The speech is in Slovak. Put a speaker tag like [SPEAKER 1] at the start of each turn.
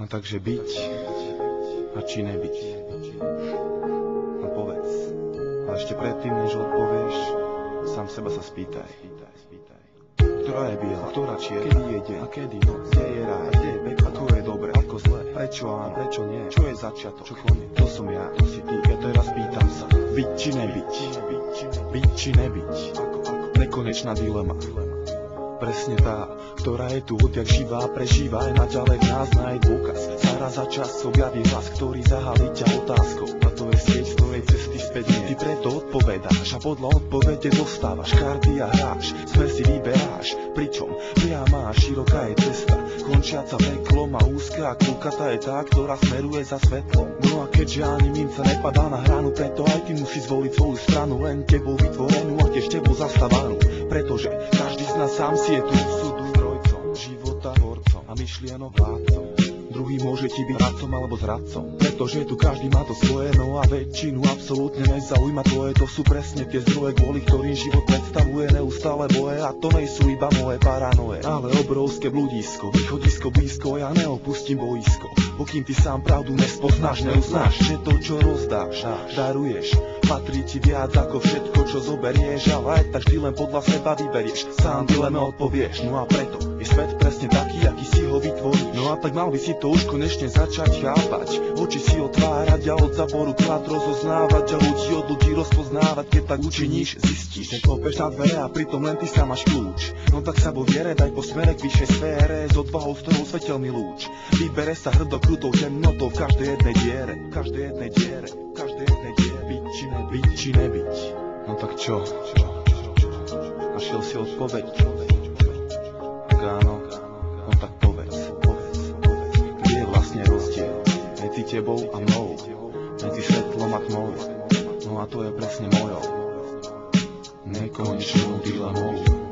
[SPEAKER 1] No takže byť a či nebyť. No povedz. Ale ešte predtým, než odpovieš, sám seba sa spýtaj. Ktorá je biela, ktorá čierna, kedy je deň a kedy noc, kde je ráj, kde je peklo, ako je dobre, ako zle, prečo áno, prečo nie, čo je začiatok, čo koniec, to som ja, to si ty, ja teraz pýtam sa, byť či nebyť, byť či nebyť, nekonečná dilema. Presne tá, ktorá je tu odjak živá, prežíva aj naďalej v nás nájsť dôkaz. Zára za čas objaví hlas, ktorý zahalí ťa otázkou. A to je sieť, z ktorej cesty späť nie. Ty preto odpovedáš a podľa odpovede dostávaš karty a hráš. Smer si vyberáš, pričom priama a široká je cesta. Končiaca peklom a úzka a kľukatá je tá, ktorá smeruje za svetlom. No a keďže ani minca nepadá na hranu, preto aj ty musí zvoliť svoju stranu, len tebou vytvorenú a tiež tebou zastávanú. Pretože každý z nás sám si je tu súdu strojcom, života tvorcom a myšlienok vládcom. Druhý môže ti byť radcom alebo zradcom, pretože tu každý má to svoje, no a väčšinu absolútne nezaujíma tvoje. To sú presne tie zdroje, kvôli ktorým život predstavuje neustále boje. A to nejsú iba moje paranoje, ale obrovské blúdisko, východisko blízko, ja neopustím boisko. Pokým ty sám pravdu nespoznáš, neuznáš, že to, čo rozdáš, daruješ, patrí ti viac ako všetko, čo zoberieš, ale aj tak vždy len podľa seba vyberieš, sám dileme odpovieš. No a preto je svet presne taký, aký si ho vytvoríš. No a tak mal by si to už konečne začať chápať, oči si otvárať a od zaboru klad rozoznávať a ľudí od ľudí rozpoznávať. Keď tak učiníš, zistíš, že klopeš na dvere a pritom len ty sám máš kľúč. No tak sa vo viere daj po smere k vyššej sfére, s odvahou, s ktorou svetelný lúč vybere sa hrdo krutou temnotou v každej jednej diere, v každej jednej diere, v každej jednej diere. Byť či nebyť. No tak čo? Našiel si odpoveď? Ak áno, no tak povedz. Kde je vlastne rozdiel medzi tebou a mnou, medzi svetlom a tmou? No a to je presne mojou nekonečnou dilemou.